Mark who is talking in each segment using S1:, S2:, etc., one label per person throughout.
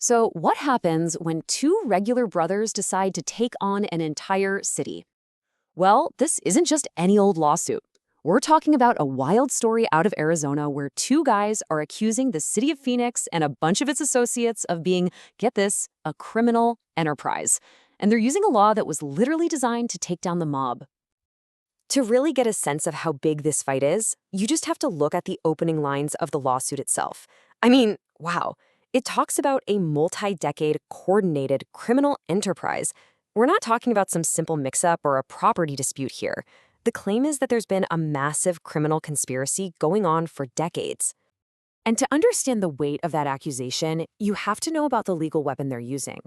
S1: So, what happens when two regular brothers decide to take on an entire city? Well, this isn't just any old lawsuit. We're talking about a wild story out of Arizona where two guys are accusing the city of Phoenix and a bunch of its associates of being, get this, a criminal enterprise. And they're using a law that was literally designed to take down the mob.
S2: To really get a sense of how big this fight is, you just have to look at the opening lines of the lawsuit itself. I mean, wow. It talks about a multi-decade coordinated criminal enterprise. We're not talking about some simple mix-up or a property dispute here. The claim is that there's been a massive criminal conspiracy going on for decades. And to understand the weight of that accusation, you have to know about the legal weapon they're using,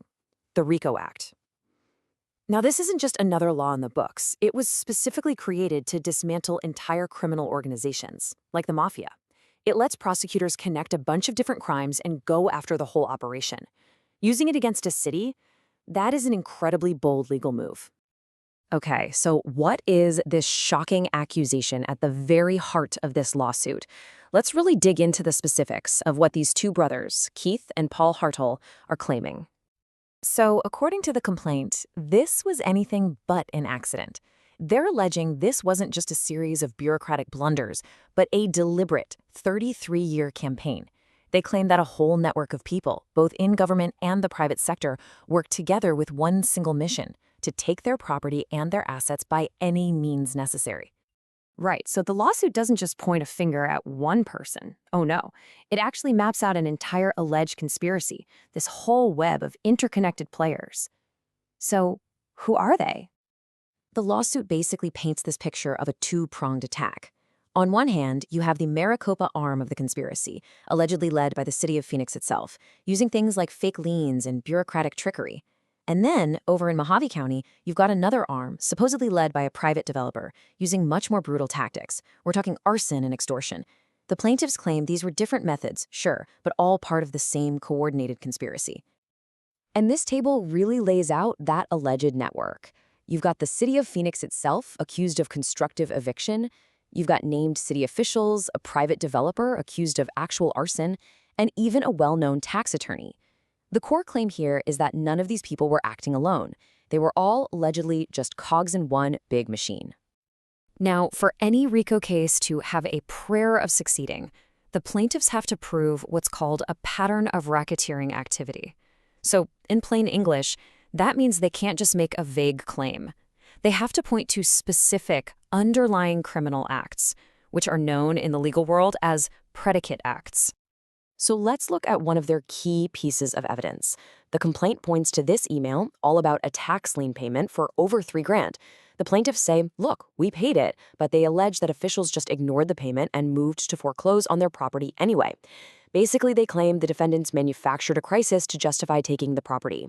S2: the RICO Act. Now, this isn't just another law in the books. It was specifically created to dismantle entire criminal organizations, like the mafia. It lets prosecutors connect a bunch of different crimes and go after the whole operation. Using it against a city, that is an incredibly bold legal move. Okay, so what is this shocking accusation at the very heart of this lawsuit? Let's really dig into the specifics of what these two brothers, Keith and Paul Hartl, are claiming. So, according to the complaint, this was anything but an accident. They're alleging this wasn't just a series of bureaucratic blunders, but a deliberate 33-year campaign. They claim that a whole network of people, both in government and the private sector, worked together with one single mission: to take their property and their assets by any means necessary.
S1: Right, so the lawsuit doesn't just point a finger at one person. Oh no, it actually maps out an entire alleged conspiracy, this whole web of interconnected players. So, who are they?
S2: The lawsuit basically paints this picture of a two-pronged attack. On one hand, you have the Maricopa arm of the conspiracy, allegedly led by the city of Phoenix itself, using things like fake liens and bureaucratic trickery. And then, over in Mojave County, you've got another arm, supposedly led by a private developer, using much more brutal tactics. We're talking arson and extortion. The plaintiffs claim these were different methods, sure, but all part of the same coordinated conspiracy. And this table really lays out that alleged network. You've got the city of Phoenix itself, accused of constructive eviction. You've got named city officials, a private developer accused of actual arson, and even a well-known tax attorney. The core claim here is that none of these people were acting alone. They were all allegedly just cogs in one big machine. Now, for any RICO case to have a prayer of succeeding, the plaintiffs have to prove what's called a pattern of racketeering activity. So, in plain English, that means they can't just make a vague claim. They have to point to specific underlying criminal acts, which are known in the legal world as predicate acts. So let's look at one of their key pieces of evidence. The complaint points to this email, all about a tax lien payment for over $3,000. The plaintiffs say, look, we paid it, but they allege that officials just ignored the payment and moved to foreclose on their property anyway. Basically, they claim the defendants manufactured a crisis to justify taking the property.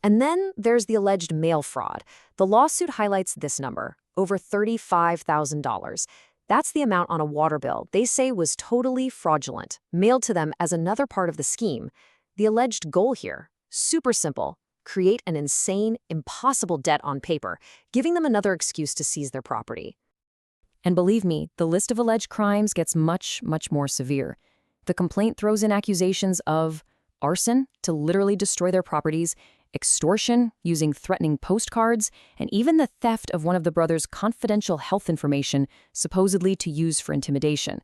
S2: And then there's the alleged mail fraud. The lawsuit highlights this number, over $35,000. That's the amount on a water bill they say was totally fraudulent, mailed to them as another part of the scheme. The alleged goal here, super simple: create an insane, impossible debt on paper, giving them another excuse to seize their property. And believe me, the list of alleged crimes gets much, much more severe. The complaint throws in accusations of arson to literally destroy their properties, extortion using threatening postcards, and even the theft of one of the brothers' confidential health information, supposedly to use for intimidation.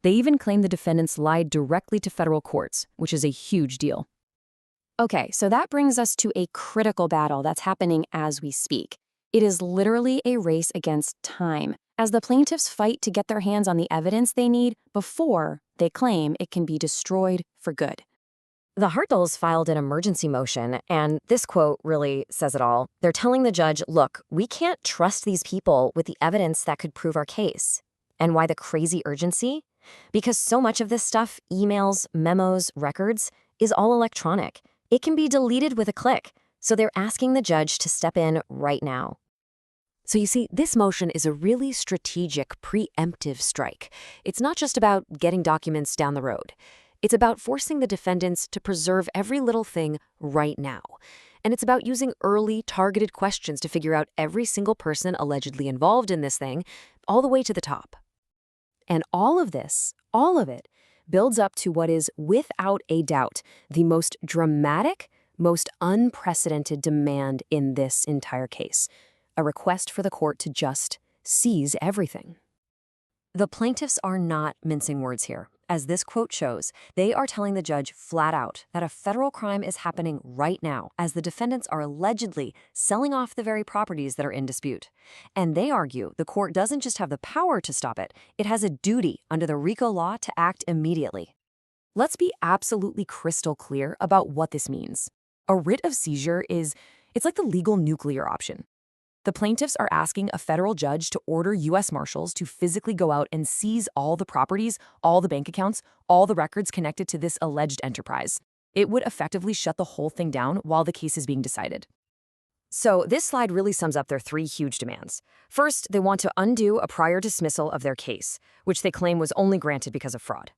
S2: They even claim the defendants lied directly to federal courts, which is a huge deal. Okay, so that brings us to a critical battle that's happening as we speak. It is literally a race against time, as the plaintiffs fight to get their hands on the evidence they need before they claim it can be destroyed for good. The Hartls filed an emergency motion, and this quote really says it all. They're telling the judge, look, we can't trust these people with the evidence that could prove our case. And why the crazy urgency? Because so much of this stuff, emails, memos, records, is all electronic. It can be deleted with a click. So they're asking the judge to step in right now. So you see, this motion is a really strategic, preemptive strike. It's not just about getting documents down the road. It's about forcing the defendants to preserve every little thing right now. And it's about using early, targeted questions to figure out every single person allegedly involved in this thing, all the way to the top. And all of this, all of it,
S1: builds up to what is, without a doubt, the most dramatic, most unprecedented demand in this entire case: a request for the court to just seize everything. The plaintiffs are not mincing words here. As this quote shows, they are telling the judge flat out that a federal crime is happening right now, as the defendants are allegedly selling off the very properties that are in dispute. And they argue the court doesn't just have the power to stop it, it has a duty under the RICO law to act immediately. Let's be absolutely crystal clear about what this means. A writ of seizure it's like the legal nuclear option. The plaintiffs are asking a federal judge to order U.S. Marshals to physically go out and seize all the properties, all the bank accounts, all the records connected to this alleged enterprise. It would effectively shut the whole thing down while the case is being decided. So this slide really sums up their three huge demands. First, they want to undo a prior dismissal of their case, which they claim was only granted because of fraud.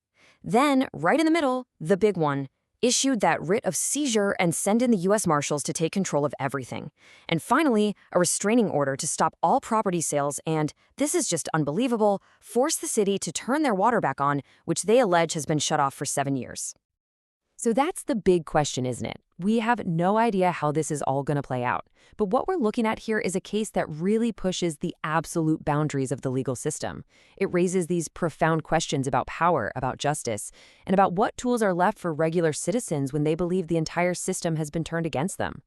S1: Then, right in the middle, the big one: issued that writ of seizure and send in the U.S. Marshals to take control of everything. And finally, a restraining order to stop all property sales and, this is just unbelievable, force the city to turn their water back on, which they allege has been shut off for 7 years. So that's the big question, isn't it? We have no idea how this is all going to play out. But what we're looking at here is a case that really pushes the absolute boundaries of the legal system. It raises these profound questions about power, about justice, and about what tools are left for regular citizens when they believe the entire system has been turned against them.